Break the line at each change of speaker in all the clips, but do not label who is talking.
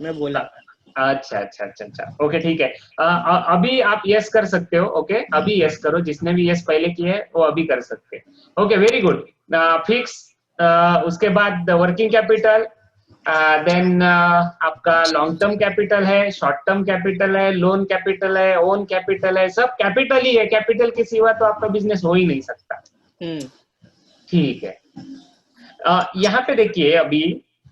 मैं बोला।
अच्छा अच्छा अच्छा अच्छा, ओके ठीक है। अभी आप यस कर सकते हो। ओके अभी यस करो, जिसने भी यस पहले किए है वो अभी कर सकते हैं। Okay very good. फिक्स, उसके बाद वर्किंग कैपिटल, देन आपका लॉन्ग टर्म कैपिटल है, शॉर्ट टर्म कैपिटल है, लोन कैपिटल है, ओन कैपिटल है, सब कैपिटल ही है। कैपिटल के सिवा तो आपका बिजनेस हो ही नहीं सकता। ठीक है। यहाँ पे देखिए अभी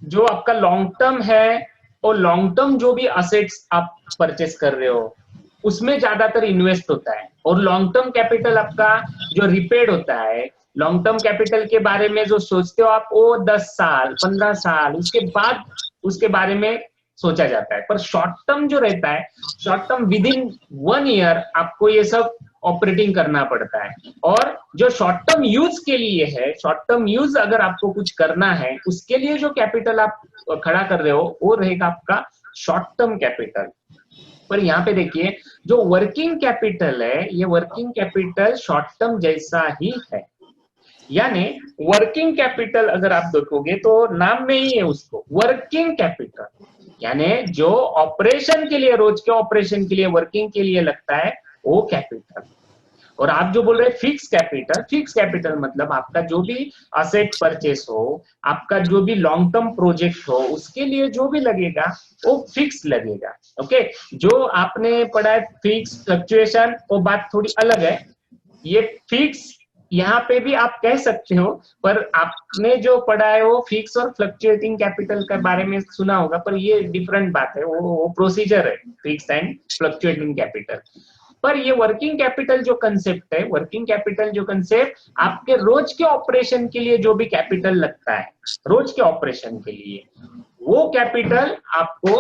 जो आपका लॉन्ग टर्म है, और लॉन्ग टर्म जो भी असेट्स आप परचेस कर रहे हो उसमें ज्यादातर इन्वेस्ट होता है, और लॉन्ग टर्म कैपिटल आपका जो रिपेड होता है, लॉन्ग टर्म कैपिटल के बारे में जो सोचते हो आप वो 10 साल 15 साल उसके बाद उसके बारे में सोचा जाता है। पर शॉर्ट टर्म जो रहता है, short term with in 1 year आपको ये सब ऑपरेटिंग करना पड़ता है। और जो शॉर्ट टर्म यूज के लिए है, शॉर्ट टर्म यूज अगर आपको कुछ करना है उसके लिए जो कैपिटल आप खड़ा कर रहे हो वो रहेगा आपका शॉर्ट टर्म कैपिटल। पर यहाँ पे देखिए जो वर्किंग कैपिटल है, ये वर्किंग कैपिटल शॉर्ट टर्म जैसा ही है। यानी वर्किंग कैपिटल अगर आप देखोगे तो नाम में ही है उसको वर्किंग कैपिटल, यानी जो ऑपरेशन के लिए, रोज के ऑपरेशन के लिए, वर्किंग के लिए लगता है वो कैपिटल। और आप जो बोल रहे हैं फिक्स कैपिटल, फिक्स कैपिटल मतलब आपका जो भी असेट परचेस हो, आपका जो भी लॉन्ग टर्म प्रोजेक्ट हो, उसके लिए जो भी लगेगा वो फिक्स लगेगा। ओके, जो आपने पढ़ा है फिक्स फ्लक्चुएशन वो बात थोड़ी अलग है। ये फिक्स यहाँ पे भी आप कह सकते हो, पर आपने जो पढ़ा है वो फिक्स और फ्लक्चुएटिंग कैपिटल के बारे में सुना होगा, पर ये डिफरेंट बात है, वो प्रोसीजर है फिक्स एंड फ्लक्चुएटिंग कैपिटल। पर ये वर्किंग कैपिटल जो कंसेप्ट है, वर्किंग कैपिटल जो कंसेप्ट आपके रोज के ऑपरेशन के लिए जो भी कैपिटल लगता है, रोज के ऑपरेशन के लिए, वो कैपिटल आपको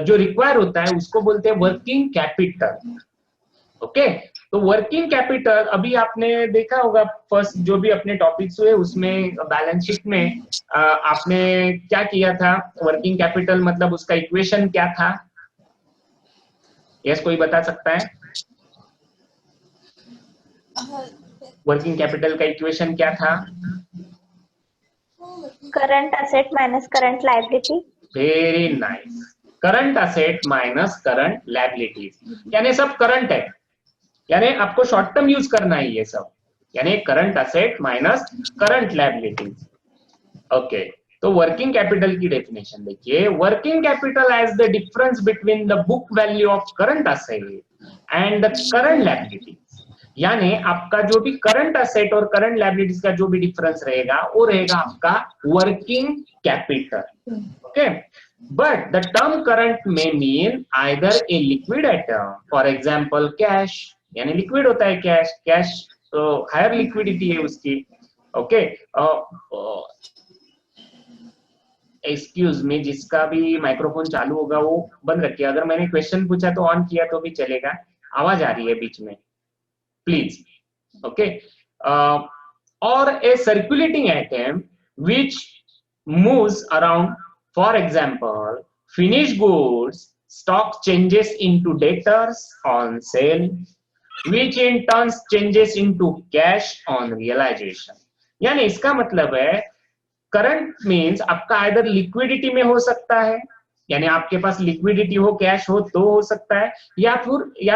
जो रिक्वायर होता है उसको बोलते हैं वर्किंग कैपिटल। ओके, तो वर्किंग कैपिटल अभी आपने देखा होगा फर्स्ट जो भी अपने टॉपिक्स हुए उसमें बैलेंस शीट में आपने क्या किया था, वर्किंग कैपिटल मतलब उसका इक्वेशन क्या था? यस कोई बता सकता है वर्किंग कैपिटल का इक्वेशन क्या था?
Current asset minus current liability.
Very nice, current asset minus current liabilities, यानी सब करंट है, यानी आपको शॉर्ट टर्म यूज करना है ये सब, यानी current asset minus current liabilities. Okay, तो वर्किंग कैपिटल की डेफिनेशन देखिए, working capital as the difference between the book value of current asset and the current liabilities, यानी आपका जो भी करंट असेट और करंट लायबिलिटीज का जो भी डिफरेंस रहेगा वो रहेगा आपका working capital. Okay, but the term current may mean either a liquid item, for example cash, यानी लिक्विड होता है कैश, कैश तो हायर लिक्विडिटी है उसकी। ओके, एक्सक्यूज मी, जिसका भी माइक्रोफोन चालू होगा वो बंद रखिए, अगर मैंने क्वेश्चन पूछा तो ऑन किया तो भी चलेगा, आवाज आ रही है बीच में प्लीज। ओके, और a circulating item which moves around, for example finished goods stock changes into debtors on sale, which in turn changes into cash on realization। यानी इसका मतलब है करंट मीन्स आपका आइदर लिक्विडिटी में हो सकता है, यानी आपके पास लिक्विडिटी हो, कैश हो तो हो सकता है, या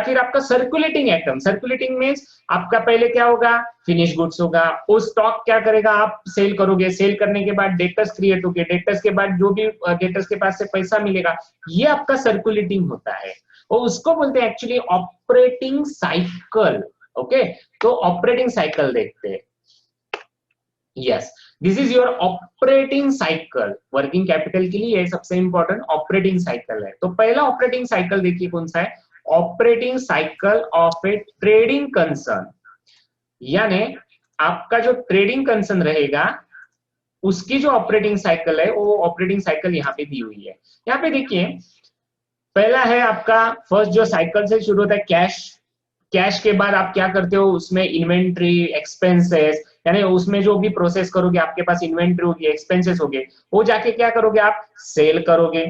फिर आपका सर्कुलेटिंग आइटम, सर्कुलेटिंग मीन्स आपका पहले क्या होगा, फिनिश गुड्स होगा, वो स्टॉक क्या करेगा, आप सेल करोगे, सेल करने के बाद डेटर्स क्रिएट होंगे, डेटर्स के बाद जो भी डेटर्स के पास से पैसा मिलेगा ये आपका सर्कुलेटिंग होता है, और उसको बोलते हैं एक्चुअली ऑपरेटिंग साइकिल। ओके, तो ऑपरेटिंग साइकिल देखते हैं। Yes, this is your operating cycle, working capital के लिए सबसे इंपॉर्टेंट ऑपरेटिंग साइकिल है। तो पहला ऑपरेटिंग साइकिल देखिए कौन सा है, operating cycle of A trading concern, यानी आपका जो ट्रेडिंग कंसर्न रहेगा उसकी जो ऑपरेटिंग साइकिल है वो ऑपरेटिंग साइकिल यहाँ पे दी हुई है। यहाँ पे देखिए पहला है आपका फर्स्ट जो साइकिल से शुरू होता है कैश, कैश के बाद आप क्या करते हो उसमें इन्वेंट्री, एक्सपेंसेस, यानी उसमें जो भी प्रोसेस करोगे आपके पास इन्वेंट्री होगी, एक्सपेंसेस होंगे, वो जाके क्या करोगे आप सेल करोगे।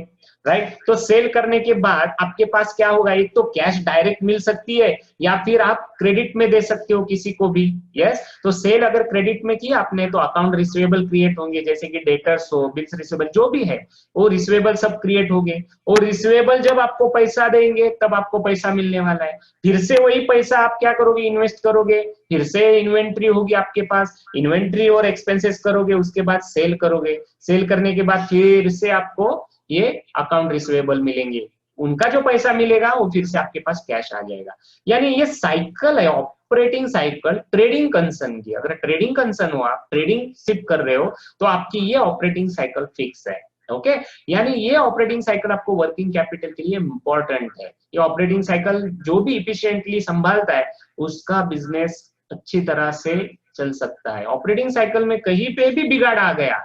राइट। तो सेल करने के बाद आपके पास क्या होगा, एक तो कैश डायरेक्ट मिल सकती है या फिर आप क्रेडिट में दे सकते हो किसी को भी। यस, तो सेल अगर क्रेडिट में किया आपने तो अकाउंट रिसीवेबल क्रिएट होंगे, जैसे कि डेटर्स हो, बिल्स रिसीवेबल जो भी है वो रिसीवेबल सब क्रिएट होंगे। और रिसीवेबल जब आपको पैसा देंगे तब आपको पैसा मिलने वाला है, फिर से वही पैसा आप क्या करोगे, इन्वेस्ट करोगे, फिर से इन्वेंट्री होगी आपके पास, इन्वेंट्री और एक्सपेंसेस करोगे, उसके बाद सेल करोगे, सेल करने के बाद फिर से आपको ये अकाउंट रिसीवेबल मिलेंगे, उनका जो पैसा मिलेगा वो फिर से आपके पास कैश आ जाएगा। यानी ये साइकिल है, ऑपरेटिंग साइकिल ट्रेडिंग कंसर्न की। अगर ट्रेडिंग कंसर्न हो, आप ट्रेडिंग सिर्फ कर रहे हो तो आपकी ये ऑपरेटिंग साइकिल फिक्स है। ओके, यानी ये ऑपरेटिंग साइकिल आपको वर्किंग कैपिटल के लिए इंपॉर्टेंट है। ये ऑपरेटिंग साइकिल जो भी इफिशिएंटली संभालता है उसका बिजनेस अच्छी तरह से चल सकता है। ऑपरेटिंग साइकिल में कहीं पे भी बिगाड़ आ गया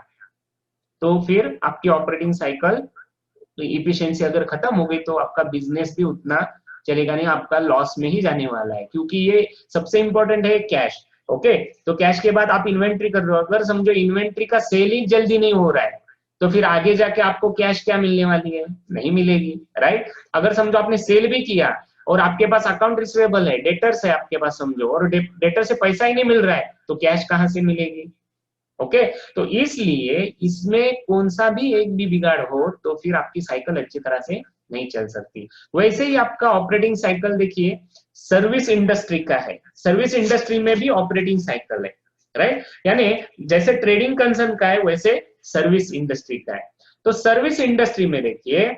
तो फिर आपकी ऑपरेटिंग साइकिल इफिशिएंसी अगर खत्म हो गई तो आपका बिजनेस भी उतना चलेगा नहीं, आपका लॉस में ही जाने वाला है, क्योंकि ये सबसे इंपॉर्टेंट है कैश। ओके, तो कैश के बाद आप इन्वेंट्री कर रहे हो, अगर समझो इन्वेंट्री का सेल ही जल्दी नहीं हो रहा है तो फिर आगे जाके आपको कैश क्या मिलने वाली है, नहीं मिलेगी, राइट। अगर समझो आपने सेल भी किया और आपके पास अकाउंट रिसीवेबल है, डेटर्स है आपके पास समझो, और डेटर से पैसा ही नहीं मिल रहा है तो कैश कहां से मिलेगी। ओके, तो इसलिए इसमें कौन सा भी एक भी बिगाड़ हो तो फिर आपकी साइकिल अच्छी तरह से नहीं चल सकती। वैसे ही आपका ऑपरेटिंग साइकिल देखिए सर्विस इंडस्ट्री का है, सर्विस इंडस्ट्री में भी ऑपरेटिंग साइकिल है, राइट। यानी जैसे ट्रेडिंग कंसर्न का है वैसे सर्विस इंडस्ट्री का है। तो सर्विस इंडस्ट्री में देखिए,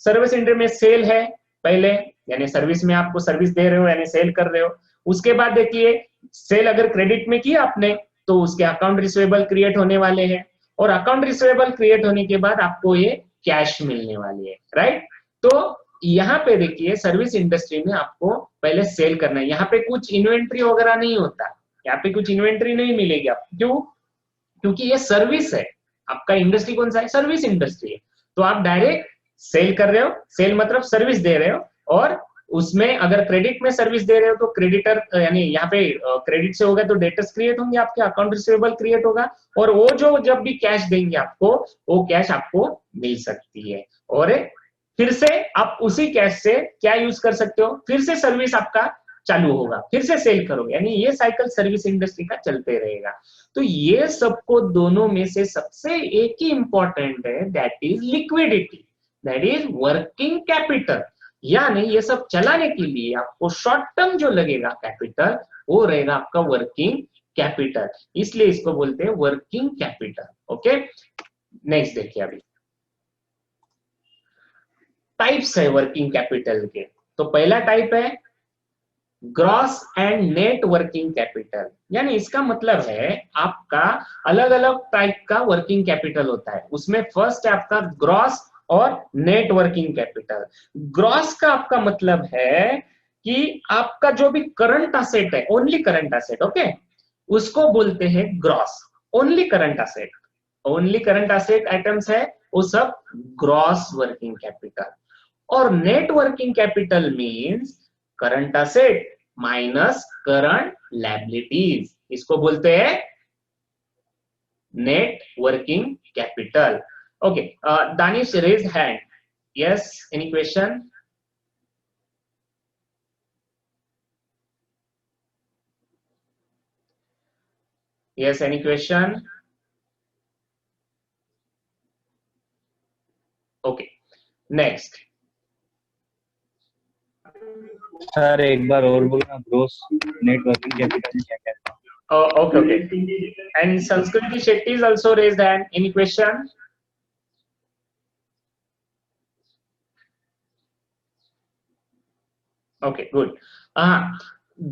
सर्विस इंडस्ट्री में सेल है पहले, यानी सर्विस में आपको सर्विस दे रहे हो यानी सेल कर रहे हो। उसके बाद देखिए सेल अगर क्रेडिट में किया आपने तो उसके अकाउंट रिसीवेबल क्रिएट होने वाले हैं, और अकाउंट रिसीवेबल क्रिएट होने के बाद आपको ये कैश मिलने वाली है, राइट। तो यहाँ पे देखिए सर्विस इंडस्ट्री में आपको पहले सेल करना है, यहाँ पे कुछ इन्वेंट्री वगैरह नहीं होता, यहाँ पे कुछ इन्वेंट्री नहीं मिलेगी आपको, क्यों, क्योंकि ये सर्विस है। आपका इंडस्ट्री कौन सा है, सर्विस इंडस्ट्री है। तो आप डायरेक्ट सेल कर रहे हो, सेल मतलब सर्विस दे रहे हो, और उसमें अगर क्रेडिट में सर्विस दे रहे हो तो क्रेडिटर यानी यहाँ पे क्रेडिट से होगा तो डेटर्स क्रिएट होंगे, आपके अकाउंट रिसीवेबल क्रिएट होगा, और वो जो जब भी कैश देंगे आपको वो कैश आपको मिल सकती है, और फिर से आप उसी कैश से क्या यूज कर सकते हो, फिर से सर्विस आपका चालू होगा, फिर से सेल करोगे, यानी ये साइकिल सर्विस इंडस्ट्री का चलते रहेगा। तो ये सबको दोनों में से सबसे एक ही इंपॉर्टेंट है, that is liquidity, that is working capital. यानी ये सब चलाने के लिए आपको शॉर्ट टर्म जो लगेगा कैपिटल वो रहेगा आपका वर्किंग कैपिटल, इसलिए इसको बोलते हैं वर्किंग कैपिटल। ओके, नेक्स्ट देखिए, अभी टाइप्स है वर्किंग कैपिटल के। तो पहला टाइप है gross and net working capital, यानी इसका मतलब है आपका अलग अलग टाइप का वर्किंग कैपिटल होता है, उसमें फर्स्ट है आपका ग्रॉस और नेट वर्किंग कैपिटल। ग्रॉस का आपका मतलब है कि आपका जो भी करंट असेट है, ओनली करंट असेट, ओके, उसको बोलते हैं gross, only current asset, only current asset items है वो सब ग्रॉस वर्किंग कैपिटल। और net working capital means current asset minus current liabilities, इसको बोलते हैं net working capital. Okay, Danish raised hand. Yes, any question? Yes, any question? Okay, next.
Sir एक बार और बोलना, ग्रोस नेट वर्किंग कैपिटल क्या कहते हैं?
Oh, okay, okay. And Sanskriti Shetty is also raised hand. Any question? Okay, good.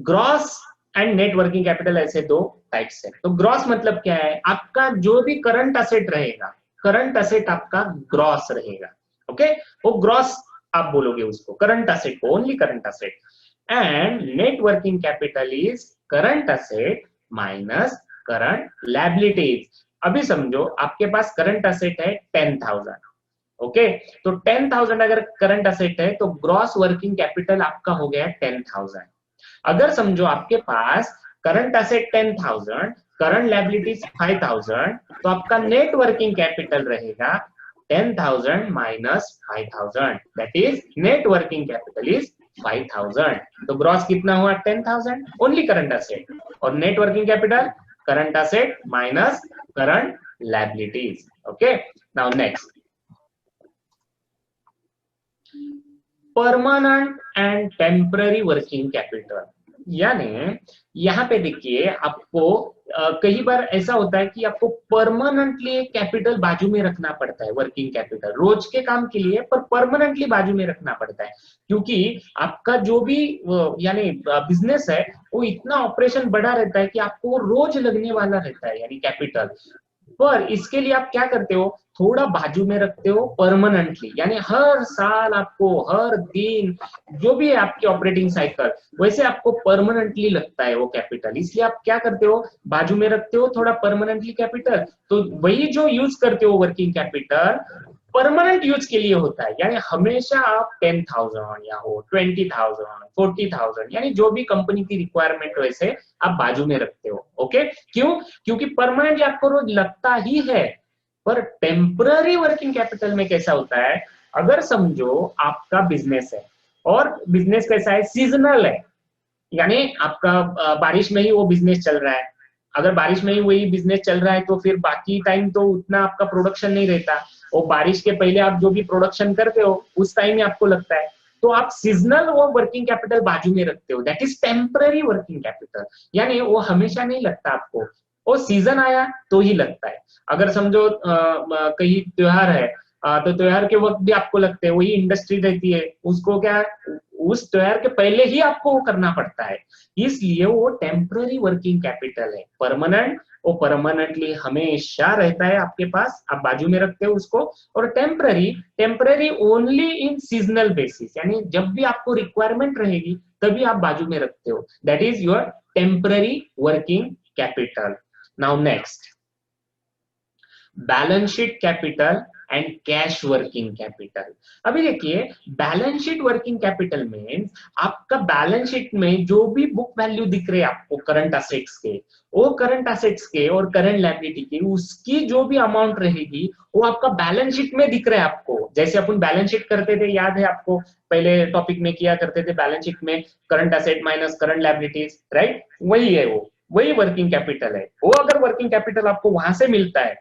Gross and net working capital ऐसे दो types है। तो ग्रॉस मतलब क्या है, आपका जो भी करंट असेट रहेगा, करंट असेट आपका ग्रॉस रहेगा, ओके, वो ग्रॉस आप बोलोगे उसको, करंट असेट को, only current asset. And net working capital is current asset minus current liabilities. अभी समझो आपके पास करंट असेट है 10,000, ओके, तो 10,000 अगर करंट असेट है तो ग्रॉस वर्किंग कैपिटल आपका हो गया 10,000। अगर समझो आपके पास करंट असेट 10,000, करंट लायबिलिटीज 5,000, तो आपका नेट वर्किंग कैपिटल रहेगा 10,000 minus 5,000, that is net working capital is 5,000. तो ग्रॉस कितना हुआ? 10,000 ओनली करंट असेट, और net working capital current asset minus current liabilities. Okay, now next, permanent and temporary working capital. यानी यहाँ पे देखिए आपको कई बार ऐसा होता है कि आपको परमानेंटली कैपिटल बाजू में रखना पड़ता है, वर्किंग कैपिटल रोज के काम के लिए, पर परमानेंटली बाजू में रखना पड़ता है, क्योंकि आपका जो भी यानी बिजनेस है वो इतना ऑपरेशन बढ़ा रहता है कि आपको रोज लगने वाला रहता है यानी कैपिटल. पर इसके लिए आप क्या करते हो, थोड़ा बाजू में रखते हो परमानेंटली, यानी हर साल आपको हर दिन जो भी है आपकी ऑपरेटिंग साइकिल वैसे आपको परमानेंटली लगता है वो कैपिटल, इसलिए आप क्या करते हो, बाजू में रखते हो थोड़ा परमानेंटली कैपिटल. तो वही जो यूज करते हो वर्किंग कैपिटल परमानेंट यूज के लिए होता है, यानी हमेशा आप 10,000 या हो 20,000 40,000 यानी जो भी कंपनी की रिक्वायरमेंट वैसे आप बाजू में रखते हो. ओके, क्यों? क्योंकि परमानेंटली आपको रोज लगता ही है. पर टेम्पररी वर्किंग कैपिटल में कैसा होता है, अगर समझो आपका बिजनेस है और बिजनेस कैसा है, सीजनल है, यानी आपका बारिश में ही वो बिजनेस चल रहा है. अगर बारिश में ही वही बिजनेस चल रहा है तो फिर बाकी टाइम तो उतना आपका प्रोडक्शन नहीं रहता, और बारिश के पहले आप जो भी प्रोडक्शन करते हो उस टाइम ही आपको लगता है, तो आप सीजनल वो वर्किंग कैपिटल बाजू में रखते हो, that is temporary working capital. यानी वो हमेशा नहीं लगता आपको, वो सीजन आया तो ही लगता है. अगर समझो कहीं त्योहार है तो त्योहार के वक्त भी आपको लगते हैं, वही इंडस्ट्री रहती है, उसको क्या उस त्योहार के पहले ही आपको वो करना पड़ता है, इसलिए वो टेम्पररी वर्किंग कैपिटल है. परमानेंट वो परमानेंटली हमेशा रहता है आपके पास, आप बाजू में रखते हो उसको. और temporary temporary only in seasonal basis, यानी जब भी आपको रिक्वायरमेंट रहेगी तभी आप बाजू में रखते हो, that is your temporary working capital. Now next, balance sheet capital and cash working capital. अभी देखिए balance sheet working capital means आपका बैलेंस शीट में जो भी बुक वैल्यू दिख रहे हैं आपको करंट असेट्स के, वो करंट असेट्स के और करंट लायबिलिटी की उसकी जो भी अमाउंट रहेगी वो आपका बैलेंस शीट में दिख रहा है आपको. जैसे अपन बैलेंस शीट करते थे, याद है आपको, पहले टॉपिक में किया करते थे, बैलेंस शीट में current asset minus current liabilities, right, वही है वो, वही वर्किंग कैपिटल है वो. अगर वर्किंग कैपिटल आपको वहां से मिलता है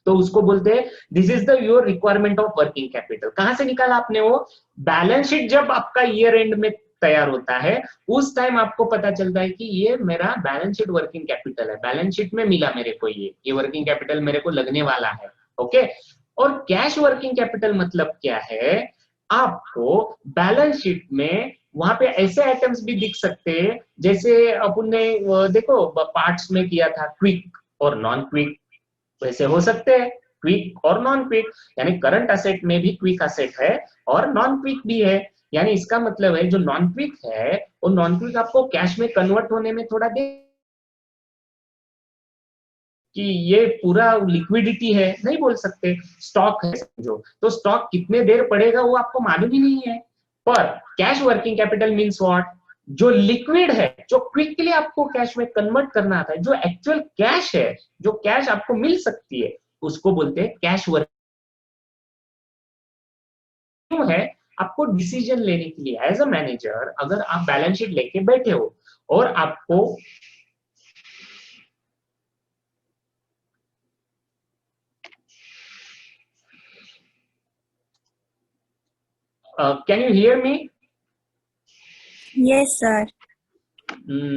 तो उसको बोलते हैं this is the your requirement of working capital. कहां से निकाला आपने वो, बैलेंस शीट जब आपका ईयर एंड में तैयार होता है उस टाइम आपको पता चलता है कि ये मेरा बैलेंस शीट वर्किंग कैपिटल है, बैलेंस शीट में मिला मेरे को, ये वर्किंग कैपिटल मेरे को लगने वाला है. ओके, और कैश वर्किंग कैपिटल मतलब क्या है, आपको बैलेंस शीट में वहां पे ऐसे आइटम्स भी दिख सकते हैं जैसे अपन ने देखो पार्ट्स में किया था, क्विक और नॉन क्विक, वैसे हो सकते हैं क्विक और नॉन क्विक, यानी करंट असेट में भी क्विक असेट है और नॉन क्विक भी है. यानी इसका मतलब है जो नॉन क्विक है वो नॉन क्विक आपको कैश में कन्वर्ट होने में थोड़ा देर, कि ये पूरा लिक्विडिटी है नहीं बोल सकते, स्टॉक है समझो, तो स्टॉक कितने देर पड़ेगा वो आपको मालूम ही नहीं है. पर cash working capital means what, जो लिक्विड है, जो क्विकली आपको कैश में कन्वर्ट करना आता है, जो एक्चुअल कैश है, जो कैश आपको मिल सकती है, उसको बोलते हैं कैश वर्किंग. क्यों है, आपको डिसीजन लेने के लिए एज अ मैनेजर, अगर आप बैलेंस शीट लेके बैठे हो और आपको can you hear me?
Yes sir.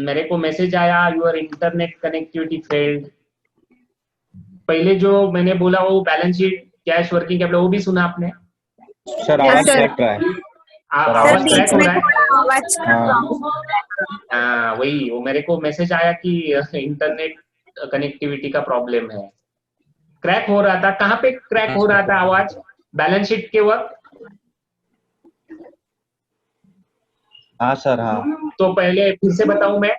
मेरे को मैसेज आया योर इंटरनेट कनेक्टिविटी फेल्ड. पहले जो मैंने बोला वो balance sheet cash working capital वो भी सुना आपने?
सर आवाज क्रैक रहा है.
आवाज क्रैक हो रहा है.
आवाज
हाँ वही, वो मेरे को मैसेज आया कि इंटरनेट कनेक्टिविटी का प्रॉब्लम है, क्रैक हो रहा था. कहाँ पे क्रैक हो रहा था आवाज, बैलेंस शीट के वक्त?
हाँ सर. हाँ
तो पहले फिर से बताऊं मैं?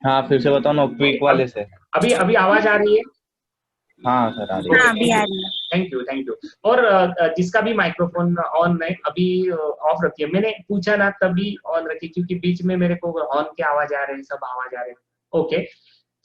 हाँ फिर से बताओ ना, क्विक वाले से.
अभी अभी आवाज आ रही है?
हाँ सर आ रही है.
हाँ अभी आ रही है.
Thank you thank you. और जिसका भी माइक्रोफोन ऑन है अभी ऑफ रखिए, मैंने पूछा ना तभी ऑन रखिए क्योंकि बीच में मेरे को ऑन के आवाज आ रहे हैं, सब आवाज आ रहे हैं. ओके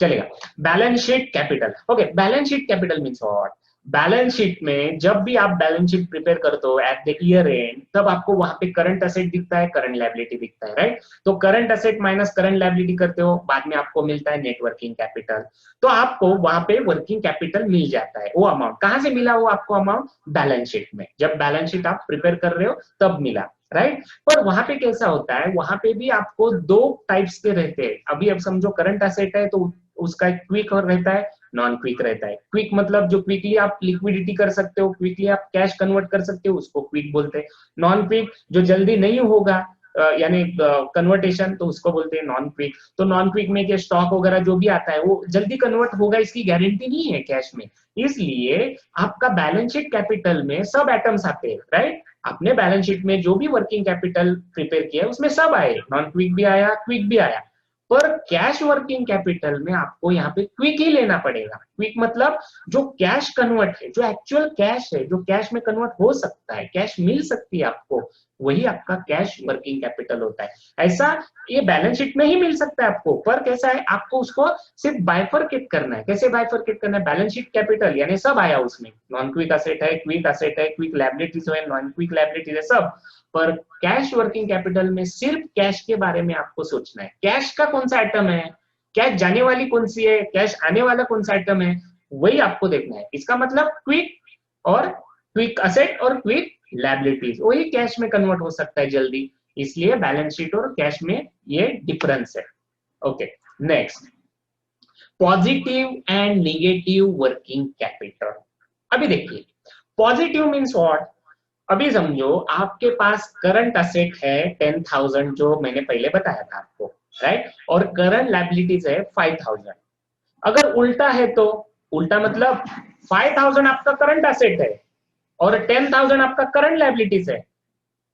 चलेगा. Balance sheet capital. Okay, balance sheet capital means what, balance sheet में जब भी आप बैलेंस शीट प्रिपेयर करते हो एट द ईयर एंड, तब आपको वहां पे करंट असेट दिखता है, करंट लायबिलिटी दिखता है, राइट। तो current asset minus current liability करते हो, बाद में आपको मिलता है नेट वर्किंग कैपिटल। तो आपको वहां पे वर्किंग कैपिटल मिल जाता है। वो अमाउंट कहां से मिला? वो आपको अमाउंट बैलेंस शीट में, जब बैलेंस शीट आप प्रिपेयर कर रहे हो तब मिला, राइट। पर वहां पे कैसा होता है, वहां पे भी आपको दो टाइप्स के रहते हैं। अभी अब समझो करंट असेट है तो उसका एक क्विक और रहता है, नॉन क्विक रहता है। क्विक मतलब जो क्विकली आप लिक्विडिटी कर सकते हो, क्विकली आप कैश कन्वर्ट कर सकते हो, उसको क्विक बोलते हैं। नॉन क्विक जो जल्दी नहीं होगा यानी कन्वर्टेशन, तो उसको बोलते हैं नॉन क्विक। तो नॉन क्विक में के स्टॉक वगैरह जो भी आता है वो जल्दी कन्वर्ट होगा, इसकी गारंटी नहीं है कैश में। इसलिए आपका बैलेंस शीट कैपिटल में सब आइटम्स आते हैं, राइट। आपने बैलेंस शीट में जो भी वर्किंग कैपिटल प्रिपेयर किया उसमें सब आए, नॉन क्विक भी आया, क्विक भी आया। पर कैश वर्किंग कैपिटल में आपको यहाँ पे क्विक ही लेना पड़ेगा। क्विक मतलब जो कैश कन्वर्ट है, जो एक्चुअल कैश है, जो कैश में कन्वर्ट हो सकता है, कैश मिल सकती है आपको, वही आपका कैश वर्किंग कैपिटल होता है। ऐसा ये बैलेंस शीट में ही मिल सकता है आपको, पर कैसा है, आपको उसको सिर्फ बाइफरकेट करना है। कैसे बाइफरकेट करना है? बैलेंस शीट कैपिटल यानी सब आया उसमें, नॉन क्विक असेट है, क्विक असेट है, क्विक लायबिलिटीज है, नॉन क्विक लायबिलिटीज है, सब। पर कैश वर्किंग कैपिटल में सिर्फ कैश के बारे में आपको सोचना है। कैश का कौन सा आइटम है, कैश जाने वाली कौन सी है, कैश आने वाला कौन सा आइटम है, वही आपको देखना है। इसका मतलब क्विक और क्विक असेट और क्विक लायबिलिटीज वही कैश में कन्वर्ट हो सकता है जल्दी। इसलिए बैलेंस शीट और कैश में ये डिफरेंस है। Okay, next, positive and negative working capital. अभी देखिए, पॉजिटिव मीन्स व्हाट। अभी समझो आपके पास करंट असेट है 10,000, जो मैंने पहले बताया था आपको, राइट, और करंट लायबिलिटीज है 5,000। अगर उल्टा है तो उल्टा मतलब 5,000 आपका करंट असेट है और 10,000 आपका करंट लायबिलिटीज है,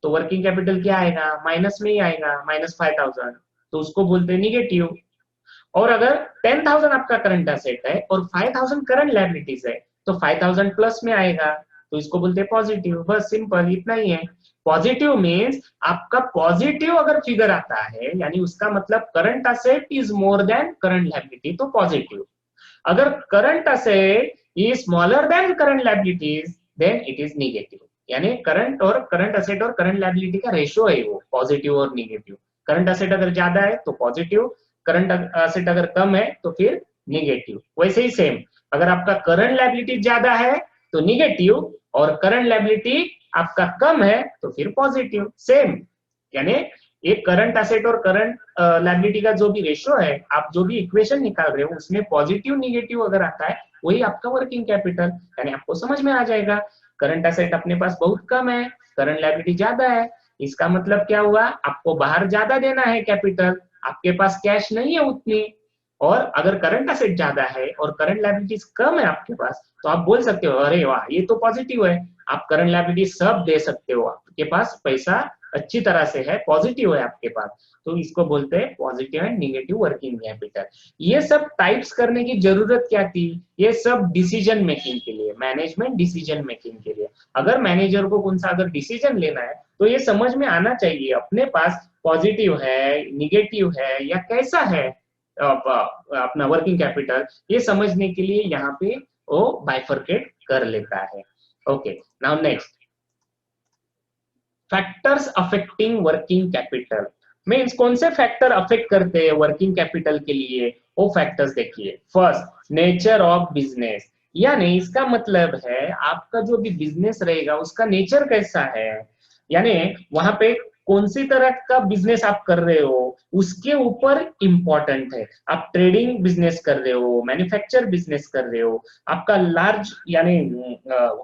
तो वर्किंग कैपिटल क्या आएगा? माइनस में ही आएगा, -5,000, तो उसको बोलते हैं निगेटिव। और अगर 10,000 आपका करंट असेट है और 5,000 करंट लायबिलिटीज है, तो 5,000 प्लस में आएगा, तो इसको बोलते हैं पॉजिटिव। बस सिंपल इतना ही है। पॉजिटिव मीन्स आपका पॉजिटिव अगर फिगर आता है, यानी उसका मतलब current asset is more than current liability, तो पॉजिटिव। अगर current asset is smaller than current liabilities, then it is negative. यानी करंट असेट और करंट लायबिलिटी का रेशियो है वो, पॉजिटिव और नेगेटिव। करंट असेट अगर ज्यादा है तो पॉजिटिव, करंट असेट अगर कम है तो फिर नेगेटिव। वैसे ही सेम, अगर आपका करंट लायबिलिटी ज्यादा है तो नेगेटिव, और करंट लायबिलिटी आपका कम है तो फिर पॉजिटिव। सेम, यानी एक करंट असेट और करंट लायबिलिटी का जो भी रेशियो है, आप जो भी इक्वेशन निकाल रहे हो, उसमें पॉजिटिव नेगेटिव अगर आता है, वही आपका वर्किंग कैपिटल। यानी आपको समझ में आ जाएगा, करंट असेट अपने पास बहुत कम है, करंट लायबिलिटी ज्यादा है, इसका मतलब क्या हुआ? आपको बाहर ज्यादा देना है कैपिटल, आपके पास कैश नहीं है उतनी। और अगर करंट असेट ज्यादा है और करंट लायबिलिटीज कम है आपके पास, तो आप बोल सकते हो अरे वाह ये तो पॉजिटिव है, आप करंट लायबिलिटी सब दे सकते हो, आपके पास पैसा अच्छी तरह से है, पॉजिटिव है आपके पास, तो इसको बोलते हैं positive and negative working capital. ये सब टाइप्स करने की जरूरत क्या थी? ये सब डिसीजन मेकिंग के लिए, मैनेजमेंट डिसीजन मेकिंग के लिए। अगर मैनेजर को कौन सा अगर डिसीजन लेना है तो ये समझ में आना चाहिए अपने पास पॉजिटिव है, निगेटिव है या कैसा है अपना वर्किंग कैपिटल, ये समझने के लिए यहाँ पे वो बाइफरकेट कर लेता है। Okay, now next, factors affecting working capital. Means कौन से फैक्टर अफेक्ट करते हैं वर्किंग कैपिटल के लिए, वो फैक्टर्स देखिए। फर्स्ट, नेचर ऑफ बिजनेस, यानी इसका मतलब है आपका जो भी बिजनेस रहेगा उसका नेचर कैसा है, यानी वहां पे कौन सी तरह का बिजनेस आप कर रहे हो उसके ऊपर इंपॉर्टेंट है। आप ट्रेडिंग बिजनेस कर रहे हो, मैन्युफैक्चर बिजनेस कर रहे हो, आपका लार्ज यानी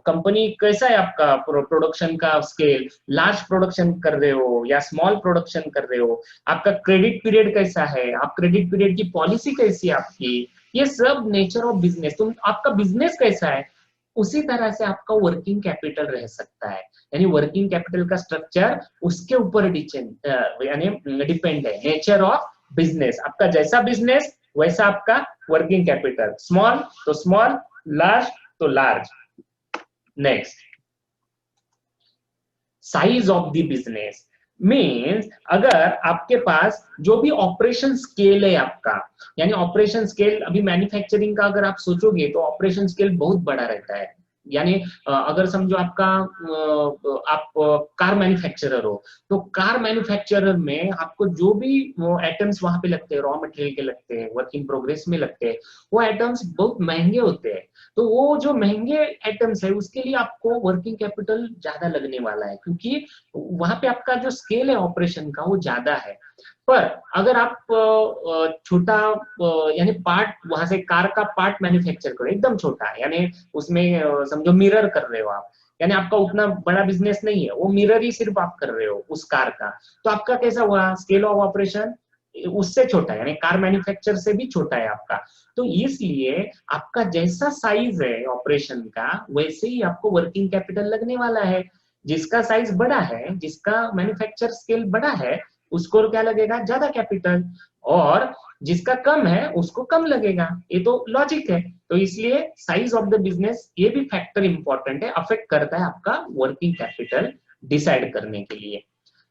कंपनी कैसा है, आपका प्रोडक्शन का स्केल, लार्ज प्रोडक्शन कर रहे हो या स्मॉल प्रोडक्शन कर रहे हो, आपका क्रेडिट पीरियड कैसा है, आप क्रेडिट पीरियड की पॉलिसी कैसी है आपकी, ये सब नेचर ऑफ बिजनेस, तुम आपका बिजनेस कैसा है उसी तरह से आपका वर्किंग कैपिटल रह सकता है। यानी वर्किंग कैपिटल का स्ट्रक्चर उसके ऊपर यानी डिपेंड है, नेचर ऑफ बिजनेस। आपका जैसा बिजनेस वैसा आपका वर्किंग कैपिटल, स्मॉल तो स्मॉल, लार्ज तो large. Next, size of the business means अगर आपके पास जो भी ऑपरेशन स्केल है आपका, यानी ऑपरेशन स्केल अभी मैन्युफैक्चरिंग का अगर आप सोचोगे तो ऑपरेशन स्केल बहुत बड़ा रहता है, यानी अगर समझो आपका आप कार मैन्युफैक्चरर हो, तो कार मैन्युफैक्चरर में आपको जो भी वो आइटम्स वहां पे लगते हैं, रॉ मटेरियल के लगते हैं, वर्क इन प्रोग्रेस में लगते हैं, वो आइटम्स बहुत महंगे होते हैं। तो वो जो महंगे आइटम्स है उसके लिए आपको वर्किंग कैपिटल ज्यादा लगने वाला है, क्योंकि वहां पे आपका जो स्केल है ऑपरेशन का वो ज्यादा है। पर अगर आप छोटा यानी पार्ट वहां से कार का पार्ट मैन्युफैक्चर करो, एकदम छोटा है, यानी उसमें समझो मिरर कर रहे हो आप, यानी आपका उतना बड़ा बिजनेस नहीं है, वो मिरर ही सिर्फ आप कर रहे हो उस कार का, तो आपका कैसा हुआ स्केल ऑफ ऑपरेशन उससे छोटा है, यानी कार मैन्युफैक्चर से भी छोटा है आपका। तो इसलिए आपका जैसा साइज है ऑपरेशन का वैसे ही आपको वर्किंग कैपिटल लगने वाला है। जिसका साइज बड़ा है, जिसका मैन्युफैक्चर स्केल बड़ा है, उसको क्या लगेगा, ज्यादा कैपिटल, और जिसका कम है उसको कम लगेगा। ये तो लॉजिक है। तो इसलिए साइज ऑफ द बिजनेस ये भी फैक्टर इंपॉर्टेंट है, अफेक्ट करता है आपका वर्किंग कैपिटल डिसाइड करने के लिए।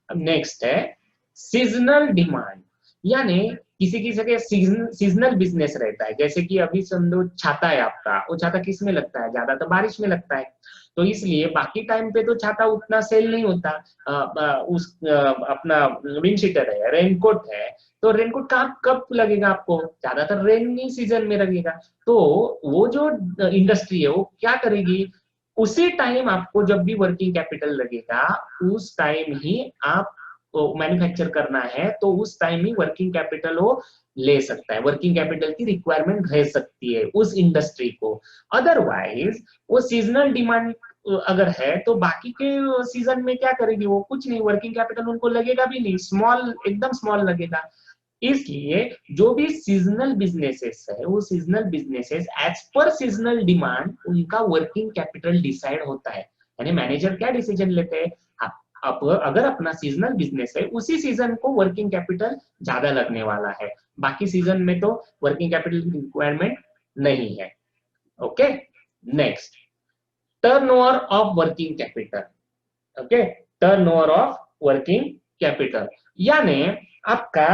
अब नेक्स्ट है सीजनल डिमांड, यानी किसी किसी के सीजनल बिजनेस रहता है, जैसे कि अभी समझो छाता है आपका, वो छाता किस में लगता है, ज्यादातर बारिश में लगता है, तो इसलिए बाकी टाइम पे तो छाता उतना सेल नहीं होता। अपना विंड शीटर है, रेनकोट है, तो रेनकोट कहाँ कब लगेगा आपको, ज्यादातर रेनी सीजन में लगेगा। तो वो जो इंडस्ट्री है वो क्या करेगी, उसी टाइम आपको जब भी वर्किंग कैपिटल लगेगा उस टाइम ही आप मैन्युफैक्चर करना है, तो उस टाइम ही वर्किंग कैपिटल वो ले सकता है, वर्किंग कैपिटल की रिक्वायरमेंट रह सकती है उस इंडस्ट्री को। अदरवाइज वो सीजनल डिमांड अगर है तो बाकी के सीजन में क्या करेगी, वो कुछ नहीं, वर्किंग कैपिटल उनको लगेगा भी नहीं, स्मॉल, एकदम स्मॉल लगेगा। इसलिए जो भी सीजनल बिजनेसेस है वो seasonal businesses as per seasonal demand उनका वर्किंग कैपिटल डिसाइड होता है। यानी मैनेजर क्या डिसीजन लेते हैं, अब अगर अपना सीजनल बिजनेस है उसी सीजन को वर्किंग कैपिटल ज्यादा लगने वाला है, बाकी सीजन में तो वर्किंग कैपिटल की रिक्वायरमेंट नहीं है। Okay, next turnover of working capital. Okay, turnover of working capital यानी आपका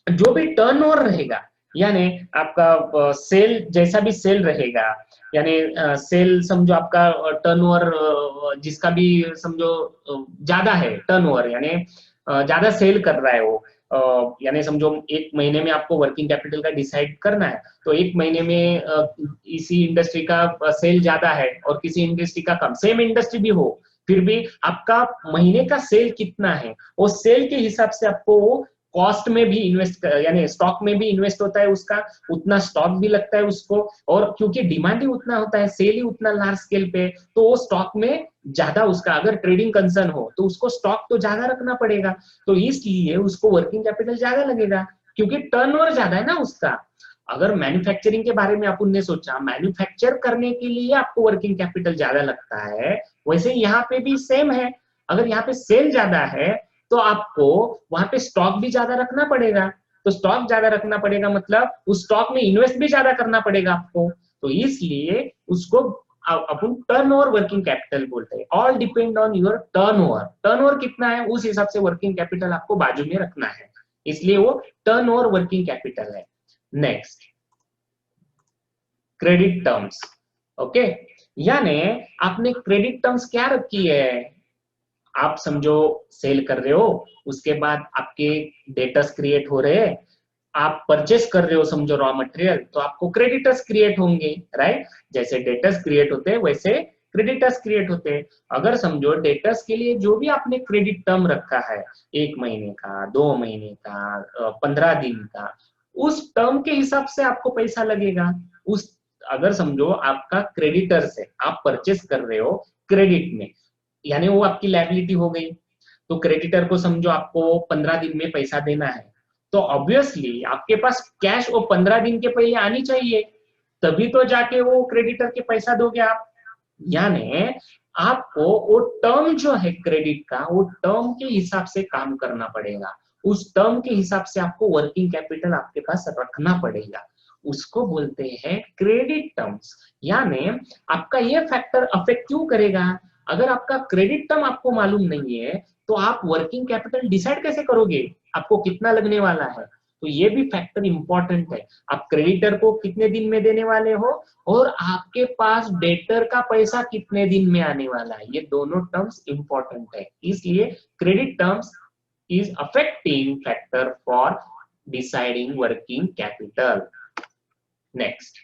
जो भी टर्नओवर रहेगा, यानी आपका सेल जैसा भी सेल रहेगा, यानी सेल समझो आपका टर्नओवर जिसका भी समझो ज्यादा है टर्नओवर, यानी ज्यादा सेल कर रहा है वो, यानी समझो एक महीने में आपको वर्किंग कैपिटल का डिसाइड करना है, तो एक महीने में इसी इंडस्ट्री का सेल ज्यादा है और किसी इंडस्ट्री का कम, सेम इंडस्ट्री भी हो फिर भी आपका महीने का सेल कितना है, वो सेल के हिसाब से आपको कॉस्ट में भी इन्वेस्ट, यानी स्टॉक में भी इन्वेस्ट होता है उसका, उतना स्टॉक भी लगता है उसको, और क्योंकि डिमांड ही उतना होता है, सेल ही उतना लार्ज स्केल पे, तो वो स्टॉक में ज्यादा उसका, अगर ट्रेडिंग कंसर्न हो तो उसको स्टॉक तो ज्यादा रखना पड़ेगा, तो इसलिए उसको वर्किंग कैपिटल ज्यादा लगेगा क्योंकि टर्नओवर ज्यादा है ना उसका। अगर मैन्युफैक्चरिंग के बारे में अपन ने सोचा, मैन्युफैक्चर करने के लिए आपको वर्किंग कैपिटल ज्यादा लगता है, वैसे यहाँ पे भी सेम है। अगर यहाँ पे सेल ज्यादा है तो आपको वहां पे स्टॉक भी ज्यादा रखना पड़ेगा, तो स्टॉक ज्यादा रखना पड़ेगा मतलब उस स्टॉक में इन्वेस्ट भी ज्यादा करना पड़ेगा आपको, तो इसलिए उसको अपन टर्नओवर वर्किंग कैपिटल बोलते हैं। All depend on your turnover, turnover कितना है उस हिसाब से वर्किंग कैपिटल आपको बाजू में रखना है, इसलिए वो टर्नओवर वर्किंग कैपिटल है। Next credit terms. ओके, यानी आपने क्रेडिट टर्म्स क्या रखी है, आप समझो सेल कर रहे हो, उसके बाद आपके डेटर्स क्रिएट हो रहे हैं, आप परचेस कर रहे हो समझो रॉ मटेरियल, तो आपको क्रेडिटर्स क्रिएट होंगे, राइट, जैसे डेटर्स क्रिएट होते हैं वैसे क्रेडिटर्स क्रिएट होते हैं। अगर समझो डेटर्स के लिए जो भी आपने क्रेडिट टर्म रखा है, 1 महीने का, 2 महीने का, 15 दिन का, उस टर्म के हिसाब से आपको पैसा लगेगा। उस अगर समझो आपका क्रेडिटर से आप परचेस कर रहे हो क्रेडिट में, यानी वो आपकी लायबिलिटी हो गई, तो क्रेडिटर को समझो आपको 15 दिन में पैसा देना है, तो ऑब्वियसली आपके पास कैश वो 15 दिन के पहले आनी चाहिए, तभी तो जाके वो क्रेडिटर के पैसा दोगे आप। यानी आपको वो टर्म जो है क्रेडिट का, वो टर्म के हिसाब से काम करना पड़ेगा, उस टर्म के हिसाब से आपको वर्किंग कैपिटल आपके पास रखना पड़ेगा, उसको बोलते हैं क्रेडिट टर्म्स। यानी आपका ये फैक्टर अफेक्ट क्यों करेगा, अगर आपका क्रेडिट टर्म आपको मालूम नहीं है तो आप वर्किंग कैपिटल डिसाइड कैसे करोगे, आपको कितना लगने वाला है, तो ये भी फैक्टर इंपॉर्टेंट है। आप क्रेडिटर को कितने दिन में देने वाले हो और आपके पास डेटर का पैसा कितने दिन में आने वाला है, ये दोनों टर्म्स इंपॉर्टेंट है। इसलिए credit terms is affecting factor for deciding working capital. Next,